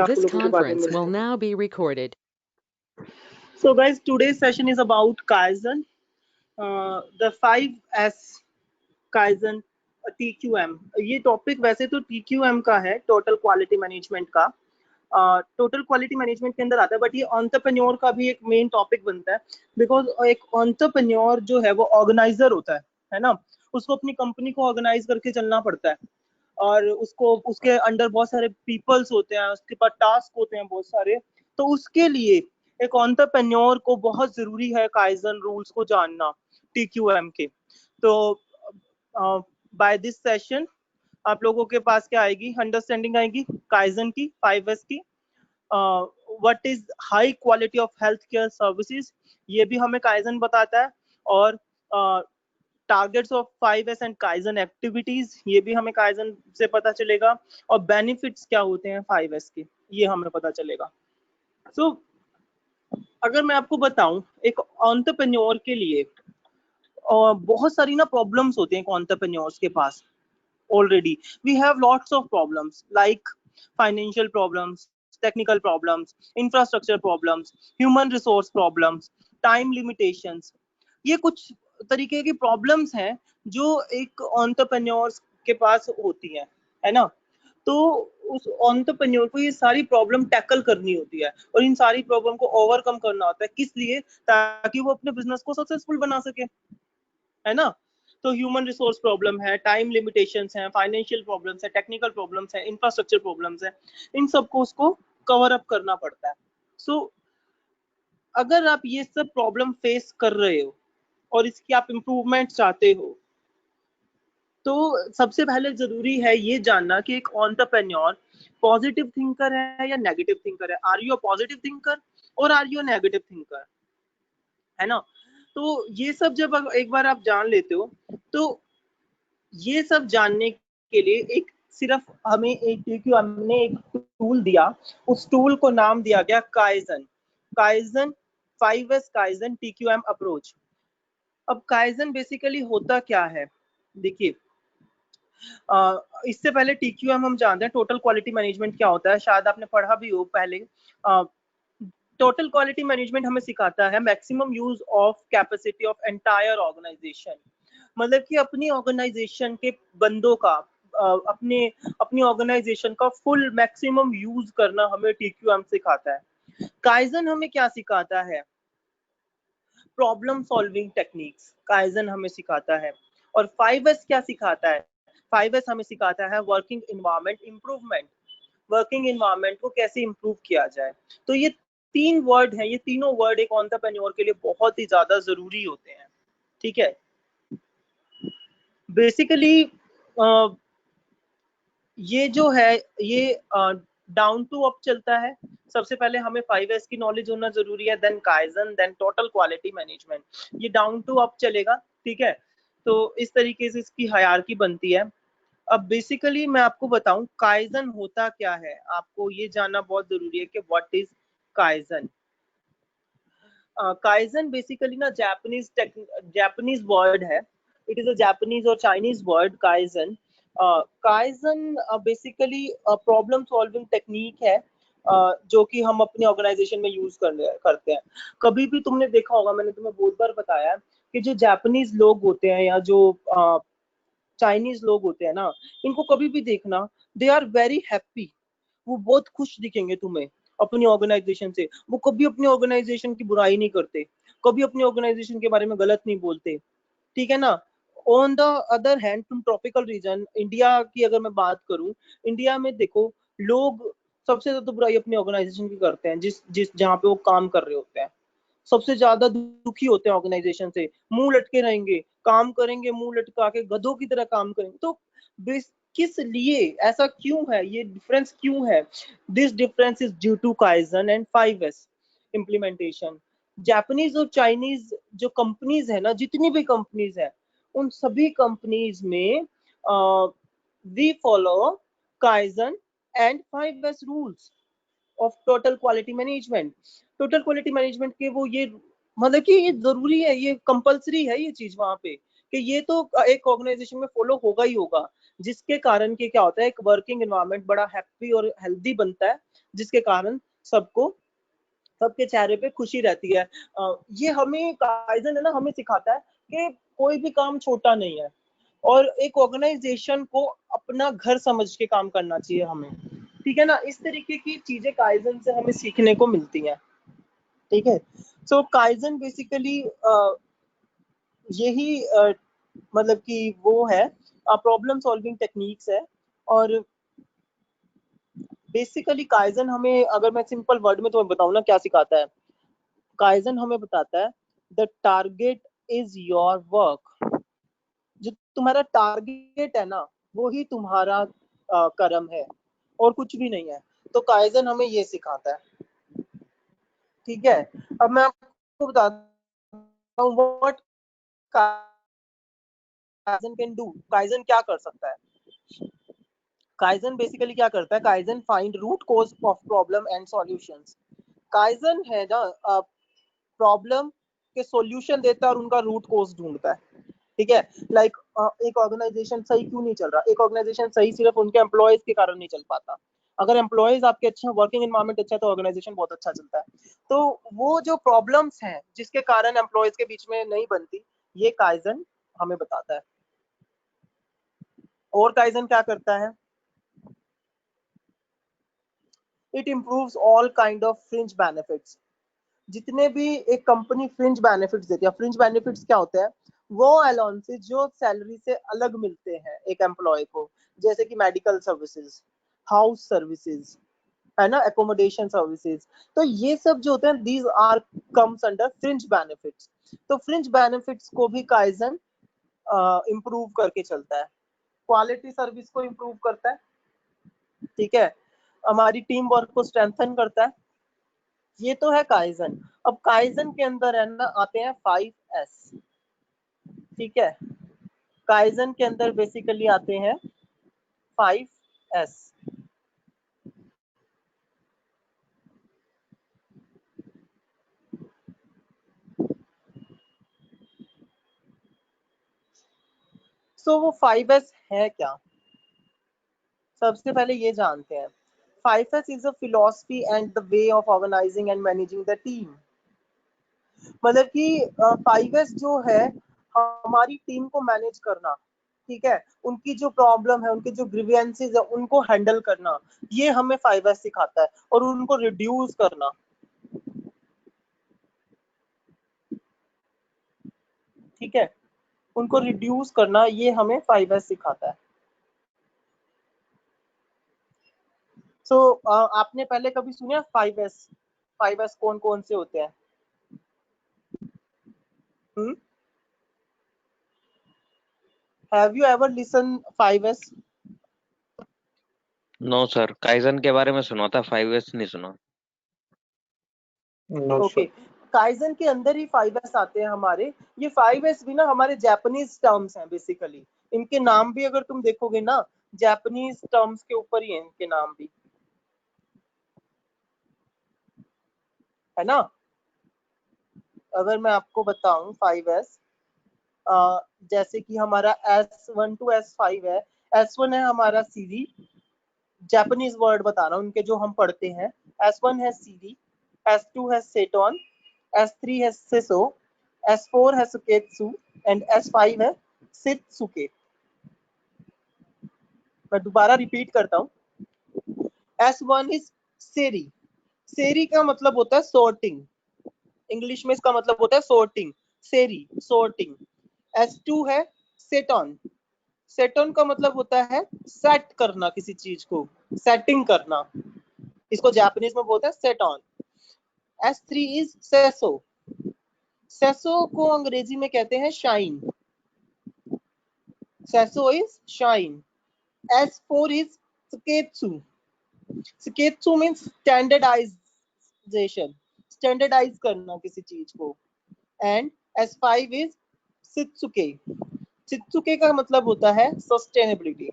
आपको This लोगों को बाद में conference will मिलते हैं। now be recorded. So guys, today's session is about Kaizen, the 5S Kaizen TQM। ये टॉपिक वैसे तो TQM का है, टोटल क्वालिटी मैनेजमेंट का। टोटल क्वालिटी मैनेजमेंट के अंदर आता है, बट ये एंटरप्रेन्योर का भी एक मेन टॉपिक बनता है, बिकॉज एक एंटरप्रेन्योर जो है वो ऑर्गेनाइजर होता है ना। उसको अपनी कंपनी को ऑर्गेनाइज करके चलना पड़ता है, और उसको उसके अंडर बहुत सारे पीपल्स होते हैं, उसके पास टास्क होते हैं बहुत सारे। तो उसके लिए एक एंटरप्रेन्योर को बहुत जरूरी है काइजन रूल्स को जानना, TQM के। तो बाय दिस सेशन आप लोगों के पास क्या आएगी, अंडरस्टैंडिंग आएगी काइजन की, 5S की। What is high quality of health care services, ये भी हमें काइजन बताता है। और targets of 5S and kaizen activities, ये भी हमें काइजन से पता चलेगा। और बेनिफिट्स क्या होते हैं 5S के, ये हमें पता चलेगा। सो अगर मैं आपको बताऊं, एक एंटरप्रेन्योर के लिए बहुत सारी ना प्रॉब्लम्स होती हैं एंटरप्रेन्योर्स के पास। Already we have lots of problems like financial problems, technical problems, infrastructure problems, human resource problems, time limitations. ये कुछ तरीके की प्रॉब्लम्स हैं जो एक एंटरप्रेन्योर्स के पास होती हैं, है ना। तो उस एंटरप्रेन्योर को ये सारी प्रॉब्लम टैकल करनी होती है, और इन सारी प्रॉब्लम को ओवरकम करना होता है। किस लिए? ताकि वो अपने बिजनेस को सक्सेसफुल बना सके, है ना। तो ह्यूमन रिसोर्स प्रॉब्लम है, टाइम लिमिटेशंस हैं, फाइनेंशियल प्रॉब्लम्स है, टेक्निकल प्रॉब्लम्स है, इंफ्रास्ट्रक्चर प्रॉब्लम्स है। इन सबको उसको कवर अप करना पड़ता है। सो अगर आप ये सब प्रॉब्लम फेस कर रहे हो और इसकी आप इम्प्रूवमेंट चाहते हो, तो सबसे पहले जरूरी है ये जानना कि एक एंटरप्रेन्योर पॉजिटिव थिंकर है या नेगेटिव थिंकर है। Are you a positive thinker और are you a negative thinker, है ना। तो ये सब जब एक बार आप जान लेते हो, तो ये सब जानने के लिए एक सिर्फ हमें हमने एक टूल दिया, उस टूल को नाम दिया गया kaizen. Kaizen 5S kaizen TQM approach. अब काइजन बेसिकली होता क्या है, देखिए। इससे पहले TQM हम जानते हैं, टोटल क्वालिटी मैनेजमेंट क्या होता है, शायद आपने पढ़ा भी हो पहले। टोटल क्वालिटी मैनेजमेंट हमें सिखाता है maximum use of capacity of entire organisation. मतलब कि अपनी ऑर्गेनाइजेशन के बंदों का, अपनी ऑर्गेनाइजेशन का फुल मैक्सिमम यूज करना हमें TQM सिखाता है। काइजन हमें क्या सिखाता है? प्रॉब्लम सॉल्विंग टेक्निक्स काइजन हमें सिखाता है। और 5S क्या सिखाता है? 5S हमें सिखाता है working environment improvement. Working environment को कैसे इंप्रूव किया जाए। तो ये तीन वर्ड हैं, ये तीनों वर्ड एक एंटरप्रेन्योर के लिए बहुत ही ज्यादा जरूरी होते हैं, ठीक है। बेसिकली ये जो है ये डाउन टू अप चलता है। सबसे पहले हमें 5S की नॉलेज होना जरूरी है, then kaizen, then total quality management. ये डाउन टू अप चलेगा, ठीक है। तो इस तरीके से इसकी हायरार्की बनती है। अब बेसिकली मैं आपको बताऊं काइजन होता क्या है, आपको ये जानना बहुत जरूरी है कि what is kaizen. Kaizen basically ना जापानीज वर्ड है। इट इज अ जापानीज और Chinese word kaizen. Kaizen basically problem solving technique है, जो कि हम अपनी ऑर्गेनाइजेशन में यूज करते हैं। कभी भी तुमने देखा होगा, मैंने तुम्हें बहुत बार बताया कि जो जापानीज लोग होते हैं या जो चाइनीज लोग होते हैं ना, इनको कभी भी देखना, दे आर वेरी हैप्पी। वो बहुत खुश दिखेंगे तुम्हें अपनी ऑर्गेनाइजेशन से। वो कभी अपनी ऑर्गेनाइजेशन की बुराई नहीं करते, कभी अपनी ऑर्गेनाइजेशन के बारे में गलत नहीं बोलते, ठीक है ना। ऑन द अदर हैंड, तुम ट्रॉपिकल रीजन इंडिया की अगर मैं बात करूं, इंडिया में देखो लोग सबसे ज्यादा बुराई अपनी ऑर्गेनाइजेशन की करते हैं, जिस जिस जहाँ पे वो काम कर रहे होते हैं। सबसे ज्यादा दुखी होते हैं ऑर्गेनाइजेशन से, मुंह लटके रहेंगे, काम करेंगे मुंह लटका के, गधों की तरह काम करेंगे। तो किस लिए ऐसा क्यों है, ये डिफरेंस क्यों है? This difference is due to kaizen and 5S implementation. Japanese और चाइनीज जो कंपनीज है ना, जितनी भी कंपनीज है, उन सभी कंपनीज में we follow kaizen and 5S rules of total quality management. Total quality management के वो ये मतलब कि ये जरूरी है, ये कंपलसरी है ये चीज वहां पे, कि ये तो एक ऑर्गेनाइजेशन में फॉलो होगा ही होगा। जिसके कारण के क्या होता है, एक वर्किंग एनवायरनमेंट बड़ा हैप्पी और हेल्दी बनता है, जिसके कारण सबके चेहरे पे खुशी रहती है। ये हमें काइजन है ना, हमें सिखाता है कि कोई भी काम छोटा नहीं है और एक ऑर्गेनाइजेशन को अपना घर समझ के काम करना चाहिए हमें, ठीक है ना। इस तरीके की चीजें काइजन से हमें सीखने को मिलती हैं, ठीक है। सो काइजन बेसिकली यही मतलब कि वो है प्रॉब्लम सॉल्विंग टेक्निक्स है। और बेसिकली काइजन हमें, अगर मैं सिंपल वर्ड में तुम्हें बताऊं ना क्या सिखाता है, काइजन हमें बताता है the target is your work. जो तुम्हारा टारगेट है ना, वो ही तुम्हारा कर्म है और कुछ भी नहीं है। तो काइजन हमें ये सिखाता है, ठीक है। अब मैं आपको बताता हूँ what kaizen can do. Kaizen क्या कर सकता है? काइजन बेसिकली क्या करता है, kaizen find root cause of problem and solutions. Kaizen है ना प्रॉब्लम के सॉल्यूशन देता है और उनका रूट कॉज ढूंढता है, ठीक है। लाइक एक ऑर्गेनाइजेशन सही क्यों नहीं चल रहा, एक ऑर्गेनाइजेशन सही सिर्फ उनके एम्प्लॉयज के कारण नहीं चल पाता। अगर एम्प्लॉयज आपके अच्छे, वर्किंग एनवायरनमेंट अच्छा है, तो ऑर्गेनाइजेशन बहुत अच्छा चलता है। तो वो जो प्रॉब्लम्स हैं जिसके कारण एम्प्लॉयज के बीच में नहीं बनती, ये काइजन हमें बताता है। और काइजन क्या करता है, it improves all kind of fringe benefits. जितने भी एक कंपनी फ्रिंज बेनिफिट्स देती है, फ्रिंज बेनिफिट्स क्या होते हैं, वो अलाउंसेस जो सैलरी से अलग मिलते हैं एक एम्प्लॉय को, जैसे कि मेडिकल सर्विसेज, हाउस सर्विसेज, है ना, एकोमोडेशन सर्विसेज। तो ये सब जो होते हैं, these are comes under fringe benefits. तो फ्रिंज बेनिफिट्स को भी काइजन इम्प्रूव करके चलता है, क्वालिटी सर्विस को इम्प्रूव करता है, ठीक है, हमारी टीम वर्क को स्ट्रेंथन करता है। ये तो है काइजन। अब काइजन के अंदर है ना आते हैं 5S, ठीक है। काइजन के अंदर बेसिकली आते हैं 5S। सो वो 5S है क्या, सबसे पहले ये जानते हैं। 5S is a philosophy and the way of organising and managing the team. मतलब कि 5S जो है, हमारी टीम को मैनेज करना, ठीक है, उनकी जो प्रॉब्लम है, उनके जो ग्रीवियंसेस है, उनको हैंडल करना, ये हमें 5S सिखाता है। और उनको रिड्यूस करना, ठीक है, उनको रिड्यूस करना, ये हमें 5S सिखाता है। सो आपने पहले कभी सुना 5S? 5S कौन कौन से होते हैं? Have you ever listen 5S? No sir, kaizen के बारे में सुना था, 5S नहीं सुना। नो ओके, काइजन के अंदर ही 5S आते हैं हमारे। ये 5S भी ना हमारे जापानीज टर्म्स हैं बेसिकली। इनके नाम भी अगर तुम देखोगे ना, जापानीज टर्म्स के ऊपर ही हैं इनके नाम भी, है ना। अगर मैं आपको बताऊं 5S, जैसे कि हमारा S1 to S5 है। S1 है हमारा सीरी, जापानीज वर्ड बता रहा हूँ उनके जो हम पढ़ते हैं। S1 है सीरी, S2 है सेटॉन, S3 है सेसो, S4 है सुकेत्सु एंड S5 है सित्सुके। मैं दोबारा रिपीट करता हूँ। S1 इज सेरी, सेरी का मतलब होता है सॉर्टिंग, इंग्लिश में इसका मतलब होता है सॉर्टिंग, सेरी सॉर्टिंग। S2 है सेटॉन, सेटॉन का मतलब होता है सेट करना, किसी चीज को सेटिंग करना, इसको जापानीज में बोलते हैं सेटॉन। S3 इज सेसो, सेसो को अंग्रेजी में कहते हैं shine, seiso is shine. S4 is Sketsu. Sketsu means standardization, standardize करना किसी चीज को। And S5 is Sitsuke. Sitsuke का मतलब होता है sustainability,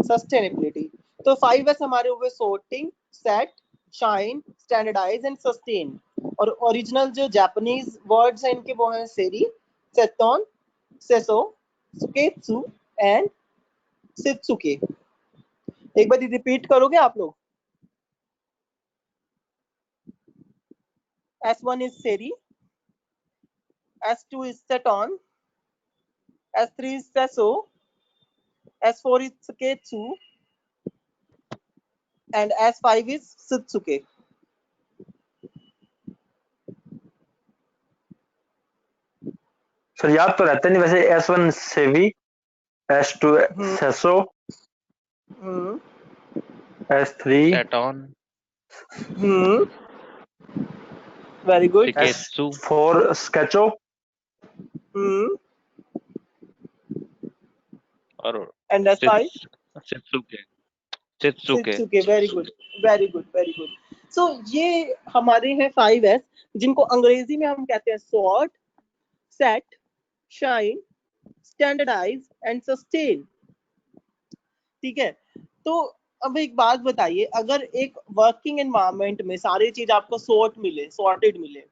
sustainability। तो 5S हमारे हुए sorting, set, shine, standardize and sustain। और ओरिजिनल जो जापानीज वर्ड्स हैं इनके वो हैं सेरी, सेटॉन, सेसो, सुकेत्सु एंड सित्सुके। एक बार रिपीट करोगे आप लोग? S1 is Seri, S2 is Seton, S3 is Seso, S4 is Saketsu, and S5 is Sitsuke. Sir याद तो रहता नहीं वैसे। S1 सेवी, S2 सेसो, S3 सेटॉन, Very good. शिकेत्सु, S4 स्केचो और And S5 सित्सुके। सित्सुके। Sitsuke. Very good, very good, very good. So ये हमारे हैं 5S, जिनको अंग्रेजी में हम कहते हैं sort, set, shine, standardize and sustain। ठीक है, तो अब एक बात बताइए, अगर एक वर्किंग एनवायरनमेंट में सारी चीज आपको सॉर्ट मिले, सॉर्टेड मिले,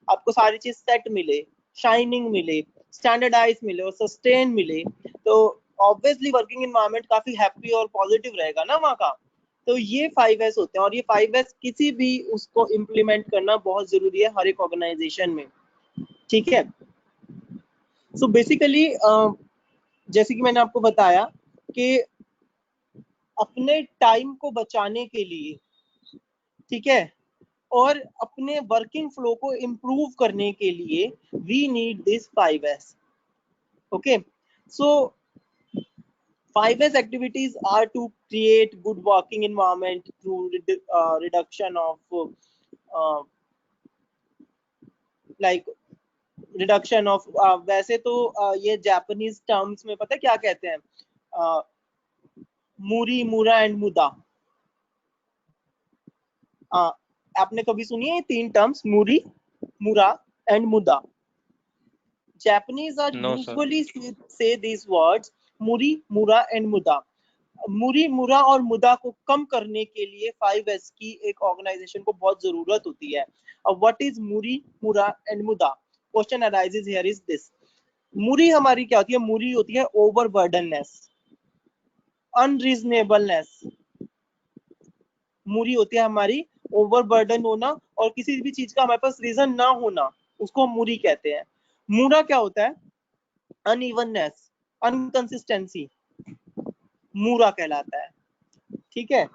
आपको सारी चीज सेट मिले, शाइनिंग मिले, स्टैंडर्डाइज मिले और सस्टेन मिले, तो ऑब्वियसली वर्किंग एनवायरनमेंट काफी हैप्पी और पॉजिटिव रहेगा ना वहाँ का। तो ये 5S होते हैं, और ये 5S किसी भी उसको इम्प्लीमेंट करना बहुत जरूरी है हर एक ऑर्गेनाइजेशन में। ठीक है, सो बेसिकली जैसे कि मैंने आपको बताया कि अपने टाइम को बचाने के लिए, ठीक है, और अपने वर्किंग फ्लो को इम्प्रूव करने के लिए we need this 5S। Okay, so 5S activities are to create good working environment through reduction of like reduction of वैसे तो ये जापानीज टर्म्स में पता है क्या कहते हैं? मूरी, मुरा एंड मुदा। आपने कभी सुनी है ये तीन टर्म्स, मूरी, मुरा एंड मुदा? Japanese are No, sir. usually say these words muri, mura and muda। मुरी, मुरा और मुदा को कम करने के लिए 5S की एक ऑर्गेनाइजेशन को बहुत जरूरत होती है। अब what is Muri, mura and muda? Question arises here is this. Muri हमारी क्या होती है? मुरी होती है ओवरबर्डननेस, अनरीजनेबलनेस। मुरी होती है हमारी ओवरबर्डन होना और किसी भी चीज का हमारे पास रीजन ना होना, उसको हम मुरी कहते हैं। मुरा क्या होता है? अनइवननेस, अनकंसिस्टेंसी, मूरा कहलाता है। ठीक है,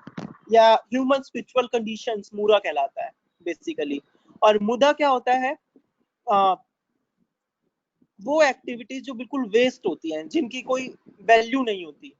या ह्यूमन स्पिरिचुअल कंडीशंस मूरा कहलाता है बेसिकली। और मुदा क्या होता है? वो एक्टिविटीज जो बिल्कुल वेस्ट होती हैं, जिनकी कोई वैल्यू नहीं होती।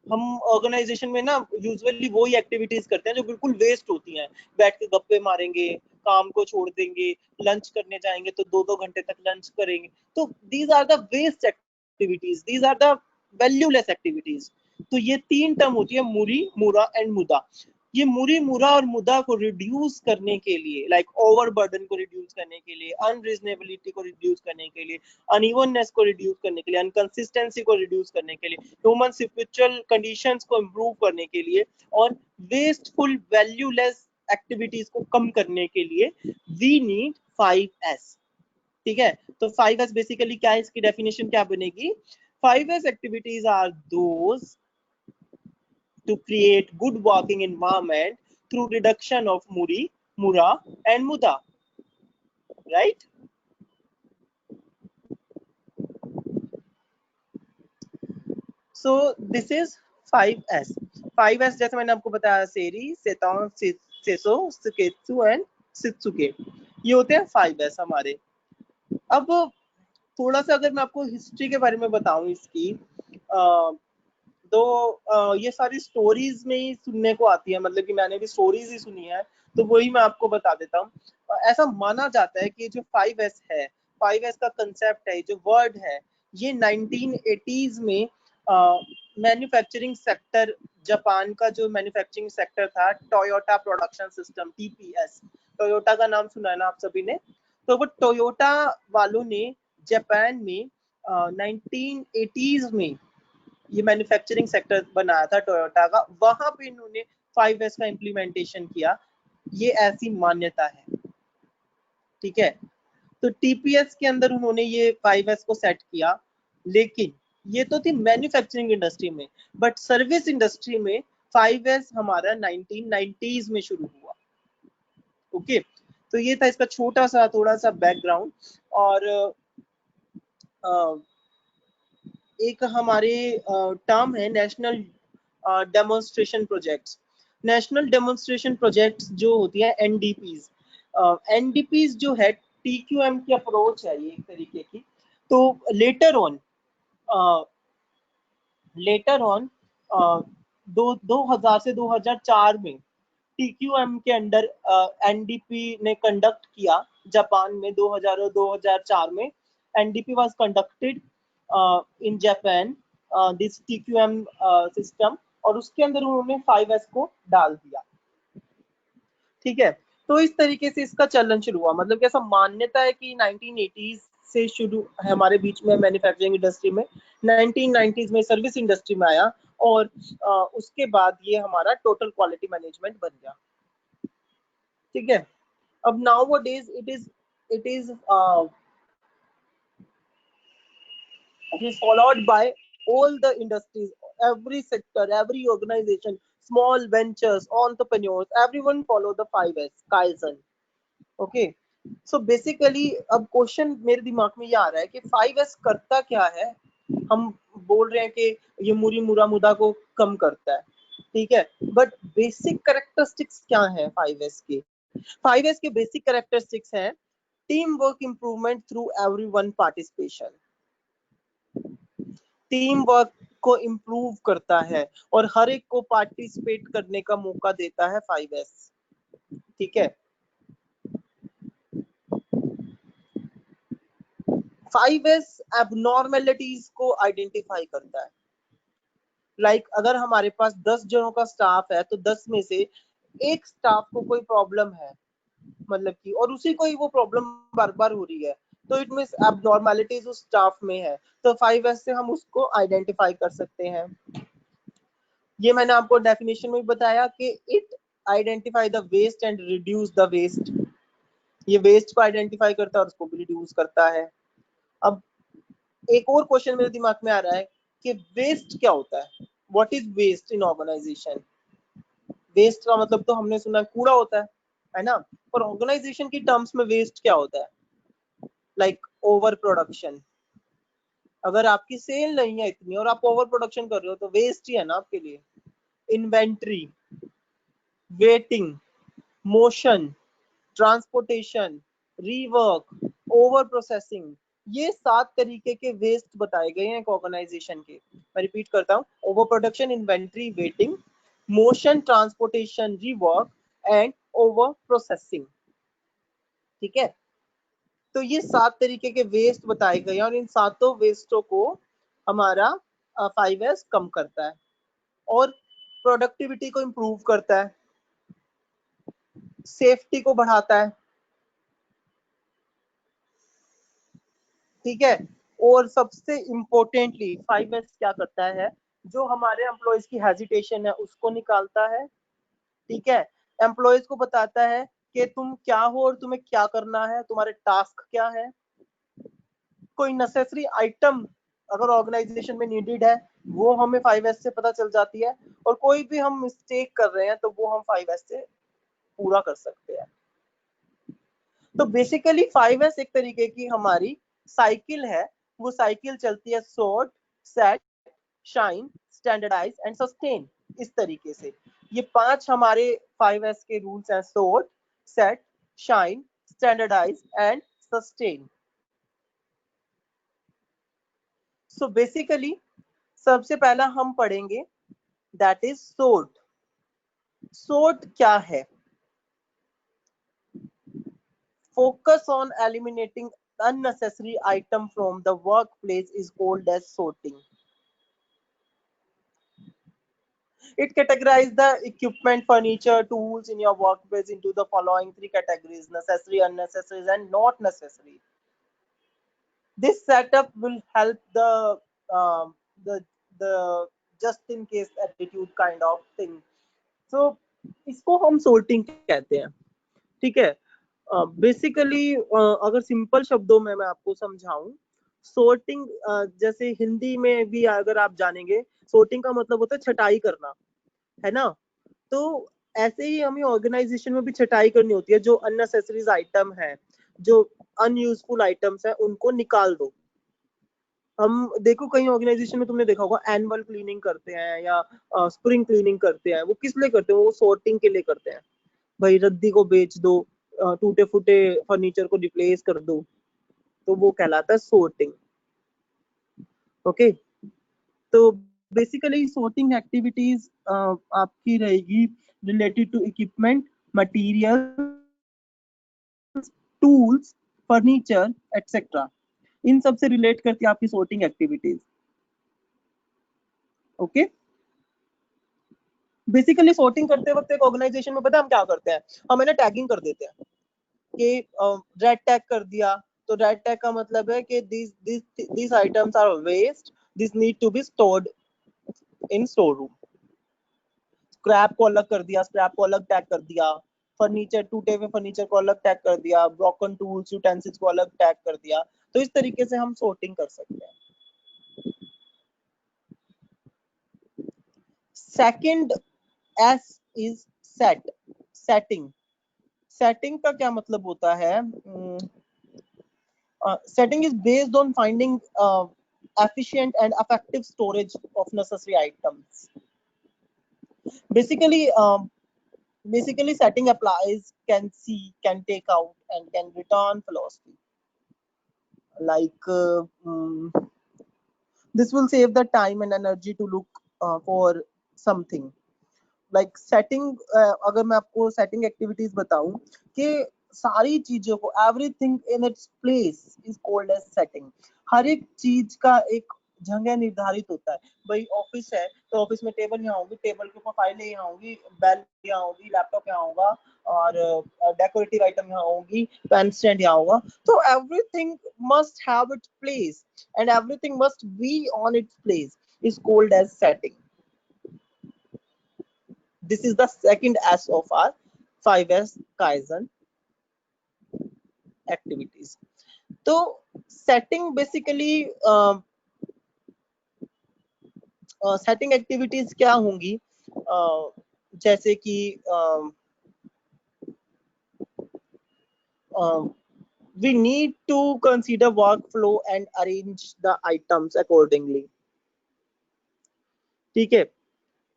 हम ऑर्गेनाइजेशन में ना यूजुअली वो ही एक्टिविटीज करते हैं जो बिल्कुल वेस्ट होती हैं। बैठ के गप्पे मारेंगे, काम को छोड़ देंगे, लंच करने जाएंगे तो 2-2 घंटे तक लंच करेंगे। तो these are the waste activities, these are the valueless activities. तो ये तीन टर्म होती है, मुरी, मुरा एंड मुदा। ये मुरी, मुरा और मुदा को रिड्यूस करने के लिए, लाइक ओवरबर्डन को रिड्यूस करने के लिए, अनरीजनेबिलिटी को रिड्यूस करने के लिए, अनइवननेस को रिड्यूस करने के लिए, अनकंसिस्टेंसी को रिड्यूस करने के लिए, ह्यूमन स्पिरिचुअल कंडीशंस को इंप्रूव करने के लिए और वेस्टफुल वैल्यूलेस एक्टिविटीज को कम करने के लिए वी नीड 5S। ठीक है, तो 5S बेसिकली क्या है, इसकी डेफिनेशन क्या बनेगी? 5S activities are those to create good working environment through reduction of muri, mura and muda, right? So this is 5S। 5S जैसे मैंने आपको बताया, सेरी, सेतोन, सेसो, सुकेत्सु एंड सित्सुके, ये होते हैं 5S हमारे। अब थोड़ा सा अगर मैं आपको हिस्ट्री के बारे में बताऊं इसकी, तो ये सारी स्टोरीज में ही सुनने को आती है, मतलब कि मैंने भी स्टोरीज ही सुनी है, तो वही मैं आपको बता देता हूँ। ऐसा माना जाता है कि जो 5S है, 5S का कंसेप्ट है, जो वर्ड है, ये 1980s में मैन्युफैक्चरिंग सेक्टर, जापान का जो मैन्युफैक्चरिंग सेक्टर था, Toyota production system, TPS, Toyota का नाम सुना है ना आप सभी ने? तो वो टोयोटा वालों ने जापान में 1980s में ये मैन्युफैक्चरिंग सेक्टर बनाया था टोयोटा का, वहां पे इन्होंने 5S का इम्प्लीमेंटेशन किया, ये ऐसी मान्यता है। ठीक है, तो TPS के अंदर उन्होंने ये 5S को सेट किया, लेकिन ये तो थी मैन्युफैक्चरिंग इंडस्ट्री में, बट सर्विस इंडस्ट्री में 5S हमारा 1990s में शुरू हुआ। ओके, तो ये था इसका छोटा सा थोड़ा सा बैकग्राउंड। और एक हमारे टर्म है national demonstration projects. National demonstration projects जो होती है एनडीपीज, एनडीपीज जो है टीक्यूएम की अप्रोच है ये एक तरीके की। तो लेटर ऑन 2000 से 2004 में टीक्यूएम के अंडर एनडीपी ने कंडक्ट किया जापान में। 2000 और 2004 में NDP was conducted in Japan, this TQM system, और उसके अंदर उन्होंने 5S को डाल दिया। ठीक है, तो इस तरीके से इसका चलन शुरू हुआ। मतलब कि ऐसा मान्यता है कि 1980s से शुरू है हमारे बीच में मैन्युफैक्चरिंग इंडस्ट्री में, 1990s में सर्विस इंडस्ट्री में आया, और उसके बाद ये हमारा टोटल क्वालिटी मैनेजमेंट बन गया। ठीक है, अब nowadays it is followed by all the industries, every sector, every organization, small ventures, entrepreneurs, everyone follow the 5S Kaizen. Okay, so basically अब क्वेश्चन मेरे दिमाग में ये आ रहा है कि 5S करता क्या है। हम बोल रहे हैं कि ये मुरी मुरा मुदा को कम करता है, ठीक है, बट बेसिक कैरेक्टरिस्टिक्स क्या है 5S के? 5S के बेसिक कैरेक्टरिस्टिक्स हैं team work improvement through everyone participation. Team work को इम्प्रूव करता है और हर एक को पार्टिसिपेट करने का मौका देता है 5S। ठीक है, 5S एबनॉर्मेलिटीज को आइडेंटिफाई करता है। लाइक अगर हमारे पास 10 जनों का स्टाफ है तो 10 में से एक स्टाफ को कोई प्रॉब्लम है, मतलब कि, और उसी को ही वो प्रॉब्लम बार बार हो रही है, तो इट मींस एबनॉर्मेलिटीज उस स्टाफ में है, तो 5S से हम उसको आइडेंटिफाई कर सकते हैं। ये मैंने आपको डेफिनेशन में बताया कि it identify the waste and reduce the waste. ये वेस्ट को आइडेंटिफाई करता है और उसको भी रिड्यूस करता है। अब एक और क्वेश्चन मेरे दिमाग में आ रहा है कि वेस्ट क्या होता है? What is waste in organisation? Waste का मतलब तो हमने सुना कूड़ा होता है ना, पर ऑर्गेनाइजेशन की टर्म्स में वेस्ट क्या होता है? Like over production. अगर आपकी सेल नहीं है इतनी और आप ओवर प्रोडक्शन कर रहे हो तो वेस्ट ही है ना आपके लिए। Inventory, waiting, motion, transportation, rework, over processing, ये 7 तरीके के वेस्ट बताए गए हैं एक ऑर्गेनाइजेशन के। मैं रिपीट करता हूँ, over production, inventory, waiting, motion, transportation, rework and over processing. ठीक है, तो ये 7 तरीके के वेस्ट बताए गए हैं और इन सातों वेस्टों को हमारा 5S कम करता है और प्रोडक्टिविटी को इंप्रूव करता है, सेफ्टी को बढ़ाता है। ठीक है, और सबसे इम्पोर्टेंटली 5S क्या करता है? जो हमारे एम्प्लॉयज की हेजिटेशन है उसको निकालता है। ठीक है, एम्प्लॉयज को बताता है कि तुम क्या हो और तुम्हें क्या करना है, तुम्हारे टास्क क्या है। कोई नेसेसरी आइटम अगर ऑर्गेनाइजेशन में नीडेड है वो हमें 5S से पता चल जाती है, और कोई भी हम मिस्टेक कर रहे हैं तो वो हम 5S से पूरा कर सकते हैं। तो बेसिकली 5S एक तरीके की हमारी साइकिल है। वो साइकिल चलती है sort, set, shine, standardise and sustain. इस तरीके से ये 5 हमारे 5S के रूल्स हैं: sort, set, shine, standardise and sustain. So basically सबसे पहला हम पढ़ेंगे दैट इज सॉर्ट। सॉर्ट क्या है? Focus on eliminating unnecessary item from the workplace is called as sorting. It categorizes the equipment, furniture, tools in your workplace into the following 3 categories: necessary, unnecessary, and not necessary. This setup will help um, the the just in case attitude kind of thing. So इसको हम sorting कहते हैं। ठीक है, basically अगर simple शब्दों में मैं आपको समझाऊं sorting जैसे हिंदी में भी अगर आप जानेंगे, sorting का मतलब होता है छटाई करना, है ना? तो ऐसे ही हमें ऑर्गेनाइजेशन में भी छटाई करनी होती है। जो अननेसेसरीज आइटम है, जो अनयूजफुल आइटम्स है, उनको निकाल दो। हम देखो कई ऑर्गेनाइजेशन में तुमने देखा होगा एनुअल क्लीनिंग करते हैं या स्प्रिंग क्लीनिंग करते हैं। वो किस लिए करते हैं? वो सॉर्टिंग के लिए करते हैं। भाई रद्दी को बेच दो, टूटे फूटे फर्नीचर को रिप्लेस कर दो, तो वो कहलाता है सॉर्टिंग। ओके, तो बेसिकली सॉर्टिंग एक्टिविटीज आपकी रहेगी related to equipment, material, tools, furniture et cetera. इन सब से रिलेट करती है आपकी sorting activities. Okay, basically sorting करते वक्त एक ऑर्गेनाइजेशन में पता है हम क्या करते हैं? हम है ना टैगिंग कर देते हैं कि रेड टैग कर दिया। तो रेड टैग का मतलब है कि these items are waste, this need to be stored in store room। Scrap को अलग कर दिया, स्क्रैप को अलग टैग कर दिया। फर्नीचर, टूटे हुए फर्नीचर को अलग टैग कर दिया। ब्रोकन टूल्स, यूटेंसिल्स को अलग टैग कर दिया। तो इस तरीके से हम सॉर्टिंग कर सकते हैं। Second S is set, setting. Setting का क्या मतलब होता है? Setting is based on finding efficient and effective storage of necessary items. Basically, setting applies can see, can take out, and can return philosophy. Like this will save the time and energy to look for something. Like setting, अगर मैं आपको setting activities बताऊं कि सारी चीजों को, everything in its place is called as setting. हर एक चीज का एक जगह निर्धारित होता है। भाई ऑफिस है तो ऑफिस में टेबल यहाँ होगी, टेबल के ऊपर फाइलें यहाँ होगी, बेल यहाँ होगी, लैपटॉप यहाँ होगा, और डेकोरेटिव आइटम यहाँ होगी, पेन स्टैंड यहाँ होगा। तो everything must have its place and everything must be on its place is called as setting. This is the second S of our 5S Kaizen activities. तो setting basically setting activities क्या होंगी? जैसे कि we need to consider workflow and arrange the items accordingly। ठीक है,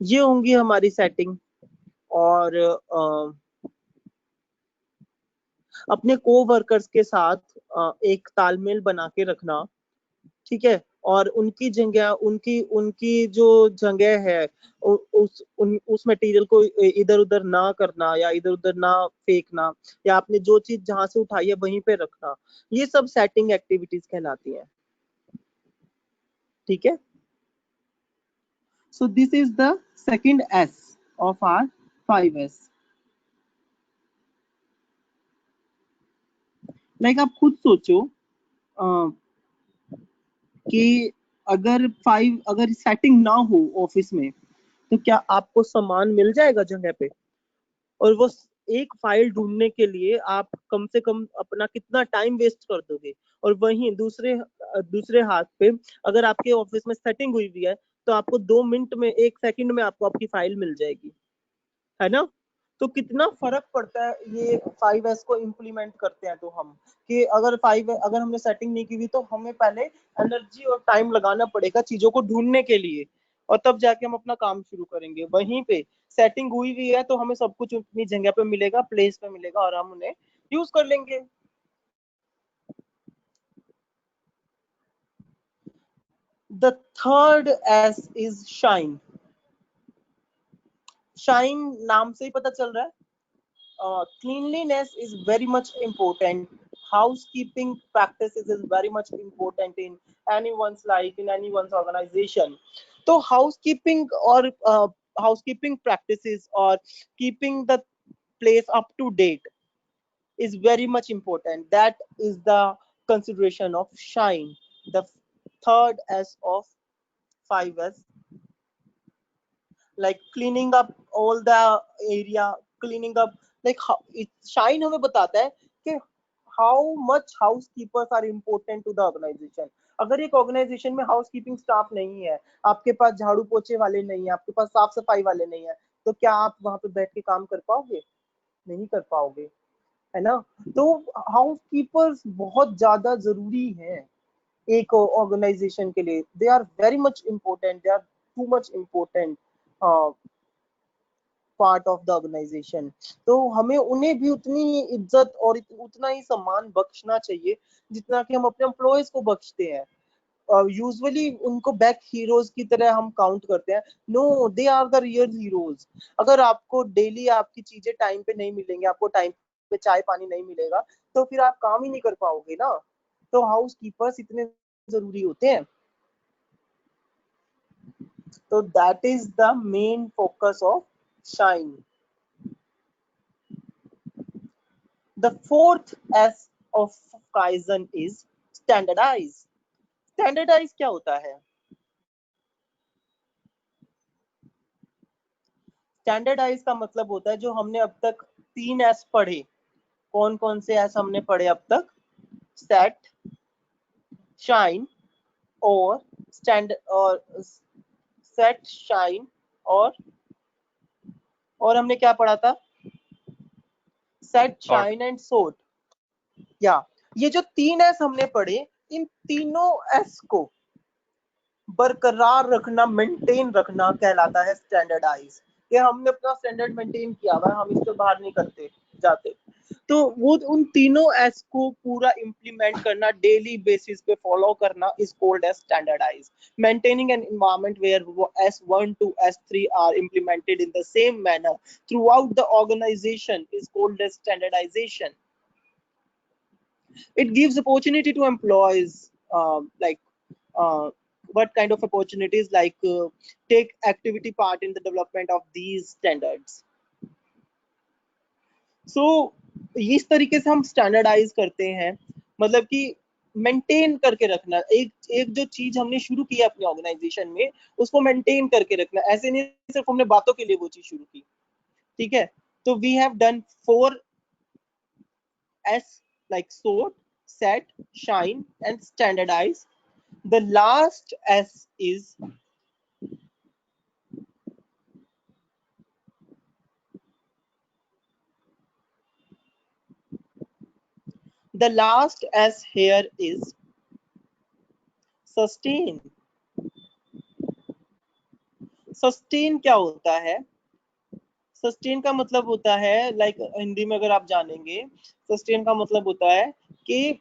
ये होंगी हमारी सेटिंग। और अपने को-वर्कर्स के साथ एक तालमेल बना के रखना, ठीक है? और उनकी जगह, उनकी जो जगह है उस मटेरियल को इधर-उधर ना करना या इधर-उधर ना फेंकना, या आपने जो चीज जहां से उठाई है वहीं पे रखना, ये सब सेटिंग एक्टिविटीज कहलाती हैं। ठीक है, so this is the second S of our 5S। Like आप खुद सोचो कि अगर सेटिंग ना हो ऑफिस में, तो क्या आपको सामान मिल जाएगा जगह पे? और वो एक फाइल ढूंढने के लिए आप कम से कम अपना कितना टाइम वेस्ट कर दोगे? और वहीं दूसरे हाथ पे अगर आपके ऑफिस में सेटिंग हुई हुई है, तो आपको 2 मिनट में, 1 सेकंड में आपको आपकी फाइल मिल जाएगी, है ना? तो कितना फर्क पड़ता है ये 5S को इम्प्लीमेंट करते हैं तो हम, कि अगर हमने सेटिंग नहीं की हुई तो हमें पहले एनर्जी और टाइम लगाना पड़ेगा चीजों को ढूंढने के लिए, और तब जाके हम अपना काम शुरू करेंगे। वहीं पे सेटिंग हुई हुई है तो हमें सब कुछ अपनी जगह पे मिलेगा, प्लेस पे मिलेगा, और हम उन्हें यूज कर लेंगे। The third S is shine. Shine नाम से ही पता चल रहा है, cleanliness is very much important. Housekeeping practices is very much important in anyone's life, in anyone's organization. So housekeeping practices or keeping the place up to date is very much important. That is the consideration of shine, the third S of 5S. Like cleaning up all the area, cleaning up, like shine हमें बताता है कि how much housekeepers are important to the organization, अगर एक organisation में house keeping staff नहीं है, आपके पास झाड़ू पोछे वाले नहीं है, आपके पास साफ सफाई वाले नहीं है, तो क्या आप वहां पे बैठ के काम कर पाओगे? नहीं कर पाओगे, है ना? तो हाउस कीपर्स बहुत ज्यादा जरूरी है एक ऑर्गेनाइजेशन के लिए। They are very much important, they are too much important part of the organisation. तो हमें उन्हें भी उतनी ही इज्जत और उतना ही सम्मान बख्शना चाहिए जितना कि हम अपने एम्प्लॉयज को बख्शते हैं। यूजुअली उनको बैक हीरोज की तरह हम काउंट करते हैं। No, they are the real heroes. अगर आपको डेली आपकी चीजें टाइम पे नहीं मिलेंगी, आपको टाइम पे चाय पानी नहीं मिलेगा, तो फिर आप काम ही नहीं कर पाओगे ना। तो हाउस कीपर्स इतने जरूरी होते हैं। तो that is the main focus of shine. The fourth S of Kaizen is standardize. Standardize क्या होता है? स्टैंडर्डाइज का मतलब होता है जो हमने अब तक 3 S पढ़े। कौन कौन से S हमने पढ़े अब तक? सेट, शाइन और स्टैंड और सेट, शाइन और हमने क्या पढ़ा था? सेट, शाइन एंड सोट। या ये जो 3 S हमने पढ़े, इन तीनों S को बरकरार रखना, मेंटेन रखना कहलाता है स्टैंडर्डाइज। कि हमने अपना स्टैंडर्ड मेंटेन किया हुआ, हम इससे बाहर नहीं करते जाते। तो वो उन तीनों एस को पूरा इंप्लीमेंट करना, डेली बेसिस पे फॉलो करना is called as standardise. Maintaining an environment where S1 to S3 are implemented in the same manner throughout the organization is called as standardization. It gives opportunity to employees, uh, what kind of opportunities, like take activity part in the development of these standards. So इस तरीके से हम standardise करते हैं, मतलब कि maintain करके रखना। एक एक जो चीज हमने शुरू की है अपने ऑर्गेनाइजेशन में, उसको मेंटेन करके रखना। ऐसे नहीं सिर्फ हमने बातों के लिए वो चीज शुरू की, ठीक है? तो we have done 4S like sort, set, shine and standardize. The last S is the last S here is sustain. Sustain क्या होता है? सस्टेन का मतलब होता है, लाइक हिंदी में अगर आप जानेंगे, सस्टेन का मतलब होता है कि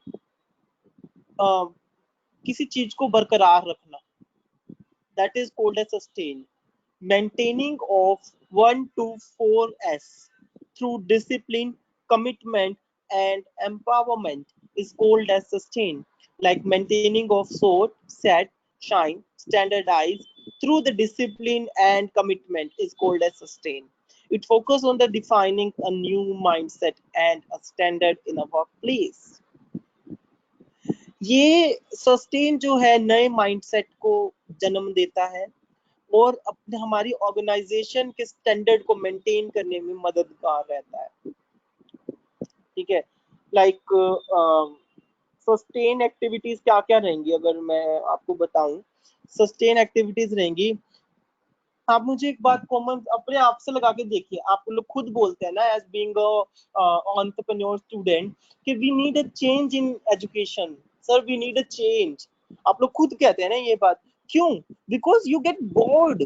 किसी चीज को बरकरार रखना। That is called as sustain. Maintaining of 1 to 4S through discipline, commitment and empowerment is called as sustain. Like maintaining of sort, set, shine, standardize through the discipline and commitment is called as sustain. It focuses on the defining a new mindset and a standard in a workplace. ये sustain जो है नए mindset को जन्म देता है और अपने हमारी ऑर्गेनाइजेशन के स्टैंडर्ड को मेंटेन करने में मददगार रहता है, ठीक है? लाइक सस्टेन एक्टिविटीज क्या क्या रहेंगी अगर मैं आपको बताऊं? सस्टेन एक्टिविटीज रहेंगी, आप मुझे एक बात कॉमन अपने आप से लगा के देखिए। आप लोग खुद बोलते हैं ना, एज बीइंग एंटरप्रेन्योर स्टूडेंट, कि we need a change in education. Sir we need a change. आप लोग खुद कहते हैं ना ये बात। क्यों? Because you get bored.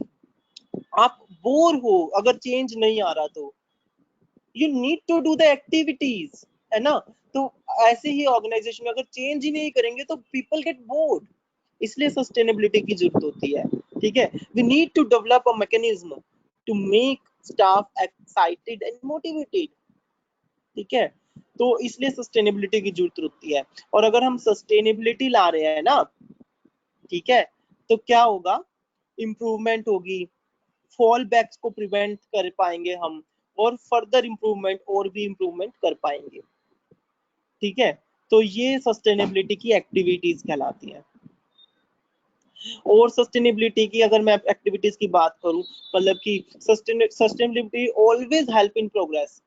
आप बोर हो अगर चेंज नहीं आ रहा तो। You need to do the activities, है ना? तो ऐसे ही ऑर्गेनाइजेशन में अगर चेंज ही नहीं करेंगे तो पीपल गेट बोर्ड। इसलिए सस्टेनेबिलिटी की जरूरत होती है, ठीक है? We need to develop a mechanism to make staff excited and motivated, ठीक है? तो इसलिए सस्टेनेबिलिटी की जरूरत होती है। और अगर हम सस्टेनेबिलिटी ला रहे हैं ना, ठीक है, तो क्या होगा? इंप्रूवमेंट होगी, फॉल बैक्स को प्रिवेंट कर पाएंगे हम, और फर्दर इंप्रूवमेंट और भी इंप्रूवमेंट कर पाएंगे, ठीक है? तो ये सस्टेनेबिलिटी की एक्टिविटीज कहलाती हैं। और सस्टेनेबिलिटी की अगर मैं एक्टिविटीज की बात करूं, मतलब कि sustainability always help in progress.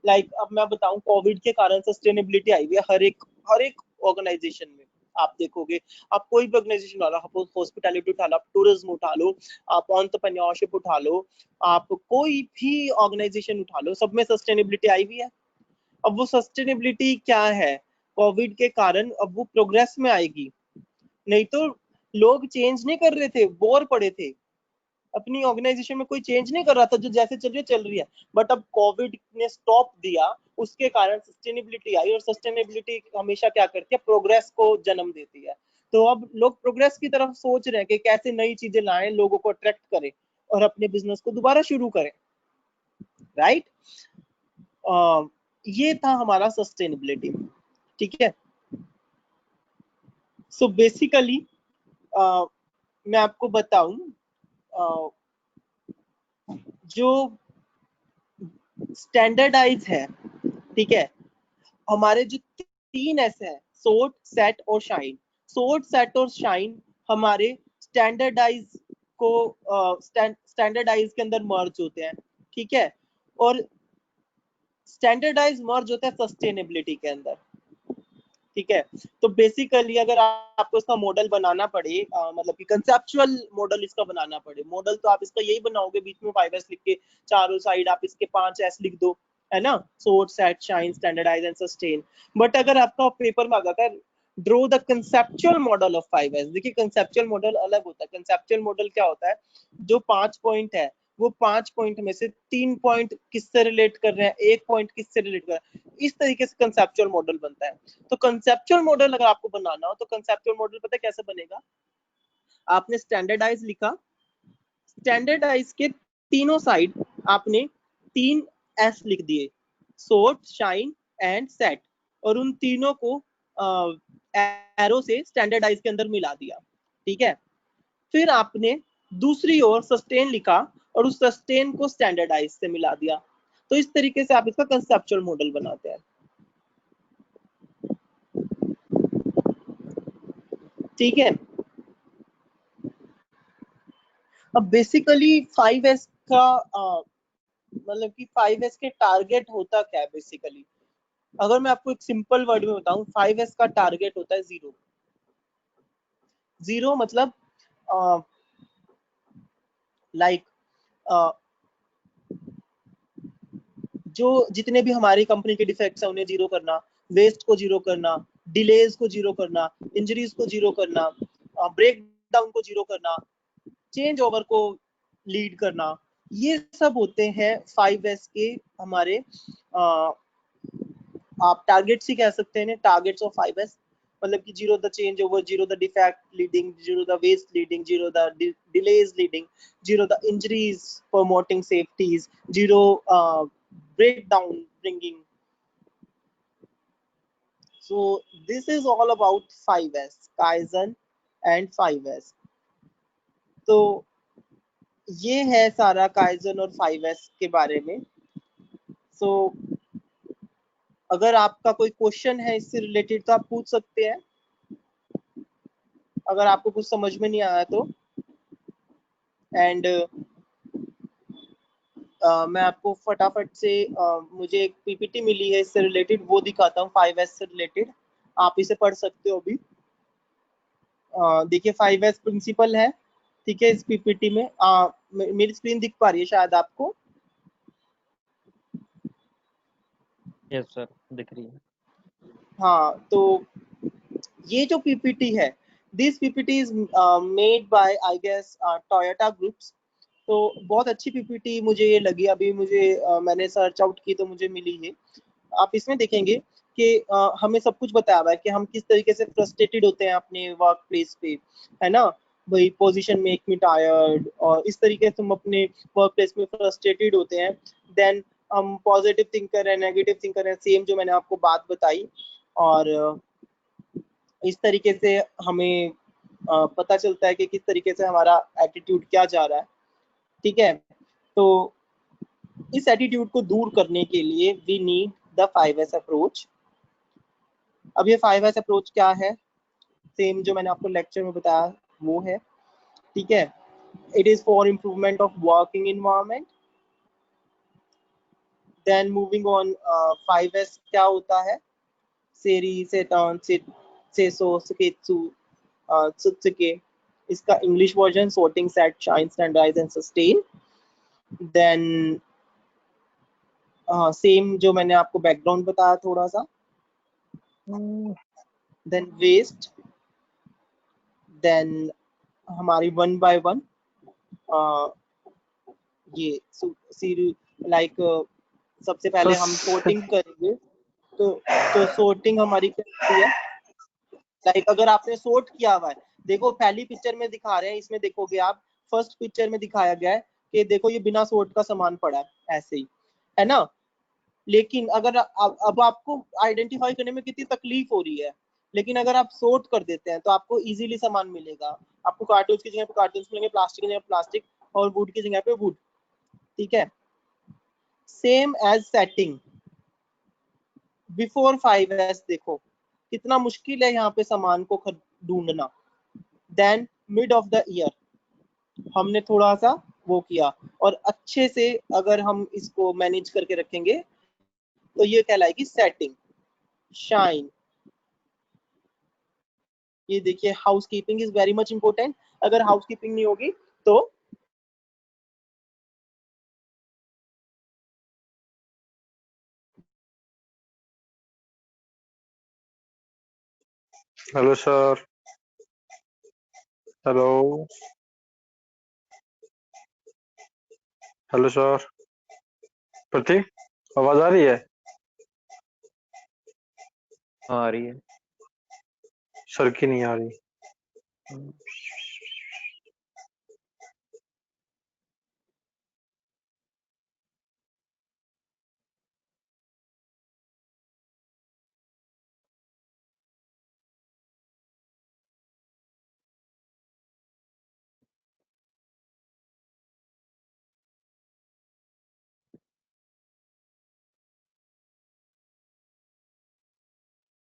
Like अब मैं बताऊं, कोविड के कारण सस्टेनेबिलिटी आई हुई है हर एक ऑर्गेनाइजेशन में। आप देखोगे, आप कोई भी ऑर्गेनाइजेशन उठा लो, हॉस्पिटैलिटी उठा लो, आप टूरिज्म उठा लो, आप एंटरप्रेन्योरशिप उठा लो, आप कोई भी ऑर्गेनाइजेशन उठा लो, सब में सस्टेनेबिलिटी आई हुई है। अब वो सस्टेनेबिलिटी क्या है, कोविड के कारण अब वो प्रोग्रेस में आएगी। नहीं तो लोग चेंज नहीं कर रहे थे, बोर पड़े थे, अपनी ऑर्गेनाइजेशन में कोई चेंज नहीं कर रहा था, जो जैसे चल रही है। बट अब कोविड ने स्टॉप दिया, उसके कारण सस्टेनेबिलिटी आई, और सस्टेनेबिलिटी हमेशा क्या करती है, प्रोग्रेस को जन्म देती है। तो अब लोग प्रोग्रेस की तरफ सोच रहे हैं कि कैसे नई चीजें लाएं, लोगों को अट्रैक्ट करें और अपने बिजनेस को दोबारा शुरू करें, राइट। ये था हमारा सस्टेनेबिलिटी, ठीक है। सो बेसिकली मैं आपको बताऊं, जो स्टैंडर्डाइज है, ठीक है, हमारे जो 3 S है, सोर्ट, सेट और शाइन। सोर्ट, सेट और शाइन हमारे स्टैंडर्डाइज को स्टैंडर्डाइज के अंदर मर्ज होते हैं, ठीक है, और स्टैंडर्डाइज मर्ज होता है सस्टेनेबिलिटी के अंदर, ठीक है। तो बेसिकली अगर आपको इसका मॉडल बनाना पड़े, मतलब कि कंसेप्चुअल मॉडल इसका बनाना पड़े, मॉडल तो आप इसका यही बनाओगे, बीच में 5S लिख के चारों साइड आप इसके 5S लिख दो, है ना, sort, set, shine, standardise and sustain. But अगर आपका पेपर में आ जाता है draw the conceptual model of 5S, देखिए कंसेप्चुअल मॉडल अलग होता है। कंसेप्चुअल मॉडल क्या होता है, जो 5 पॉइंट है, वो 5 पॉइंट में से 3 पॉइंट किससे रिलेट कर रहे हैं, 1 पॉइंट किससे रिलेट कर रहे हैं, इस तरीके से कंसेप्चुअल मॉडल बनता है। तो कंसेप्चुअल मॉडल अगर आपको बनाना हो, तो कंसेप्चुअल मॉडल पता है कैसे बनेगा, आपने स्टैंडर्डाइज लिखा, स्टैंडर्डाइज के तीनों साइड आपने 3 S लिख दिए, सोर्ट, शाइन एंड सेट, और उन तीनों को एरो से स्टैंडर्डाइज के अंदर मिला दिया, ठीक है। फिर आपने दूसरी ओर सस्टेन लिखा और उस सस्टेन को स्टैंडर्डाइज से मिला दिया। तो इस तरीके से आप इसका कंसेप्चुअल मॉडल बनाते हैं, ठीक है। अब बेसिकली 5S का मतलब कि 5S के टारगेट होता क्या है बेसिकली, अगर मैं आपको एक सिंपल वर्ड में बताऊं, 5S का टारगेट होता है जीरो। जीरो मतलब लाइक जो जितने भी हमारी कंपनी के डिफेक्ट्स हैं उन्हें जीरो करना, वेस्ट को जीरो करना, डिलेज को जीरो करना, इंजरीज को जीरो करना, ब्रेक डाउन को जीरो करना, चेंज ओवर को लीड करना, ये सब होते हैं 5S के हमारे आप टारगेट्स ही कह सकते हैं, टारगेट्स ऑफ 5S। मतलब कि zero the change over, zero the defect leading, zero the waste leading, zero the delays leading, zero the injuries promoting safeties, zero break down bringing. So this is all about 5S, Kaizen and 5S. तो ये है सारा kaizen और 5S के बारे में। सो अगर आपका कोई क्वेश्चन है इससे रिलेटेड तो आप पूछ सकते हैं, अगर आपको कुछ समझ में नहीं आया तो। एंड मैं आपको फटाफट से मुझे एक पीपीटी मिली है इससे रिलेटेड, वो दिखाता हूँ 5S से रिलेटेड, आप इसे पढ़ सकते हो अभी। देखिए 5S प्रिंसिपल है, ठीक है, इस पीपीटी में मेरी स्क्रीन दिख पा रही है शायद आपको। यस सर, दिख रही है। हाँ, तो ये जो पीपीटी है, this PPT is made by I guess Toyota groups. तो बहुत अच्छी पीपीटी मुझे ये लगी, अभी मुझे मैंने सर्च आउट की तो मुझे मिली है। आप इसमें देखेंगे कि हमें सब कुछ बताया हुआ है कि हम किस तरीके से फ्रस्ट्रेटेड होते हैं अपने वर्क प्लेस पे, है ना भाई, पोजीशन मेक मी टायर्ड, और इस तरीके से हम अपने वर्क प्लेस में फ्रस्ट्रेटेड होते हैं। देन हम पॉजिटिव थिंकर है, नेगेटिव थिंकर है, सेम जो मैंने आपको बात बताई, और इस तरीके से हमें पता चलता है कि किस तरीके से हमारा एटीट्यूड क्या जा रहा है, ठीक है। तो इस एटीट्यूड को दूर करने के लिए we need the 5S approach. अब ये 5S अप्रोच क्या है, सेम जो मैंने आपको लेक्चर में बताया वो है, ठीक है। It is for improvement of working environment. Then moving on, 5S क्या होता है, सेरी, सेटन, सिट, सेसो, सुकेत्सु, Tsutsuke. इसका English version sorting, set, shine, standardize and sustain. Then same जो मैंने आपको बैकग्राउंड बताया थोड़ा सा. Then waste. Then हमारी 1 by 1 ये लाइक सबसे पहले हम sorting करेंगे. तो sorting हमारी क्या है? लाइक अगर आपने sort किया हुआ है, देखो पहली पिक्चर में दिखा रहे हैं, इसमें देखोगे आप फर्स्ट पिक्चर में दिखाया गया है कि देखो ये बिना sort का सामान पड़ा है, ऐसे ही है ना. लेकिन अगर अब आपको आइडेंटिफाई करने में कितनी तकलीफ हो रही है, लेकिन अगर आप सोर्ट कर देते हैं तो आपको इजीली सामान मिलेगा. आपको कार्टून्स की जगह पे कार्टून्स मिलेंगे, प्लास्टिक की जगह प्लास्टिक और वुड की जगह पे वुड. ठीक है. Same as setting before 5S. देखो कितना मुश्किल है यहाँ पे सामान को ढूंढना. Then mid of the year हमने थोड़ा सा वो किया, और अच्छे से अगर हम इसको मैनेज करके रखेंगे तो ये कहलाएगी सेटिंग. शाइन. ये देखिए housekeeping is very much important. अगर हाउस कीपिंग नहीं होगी तो hello sir. Hello. Hello sir. Prateek, आवाज आ रही है? हाँ, आ रही है. सर की नहीं आ रही.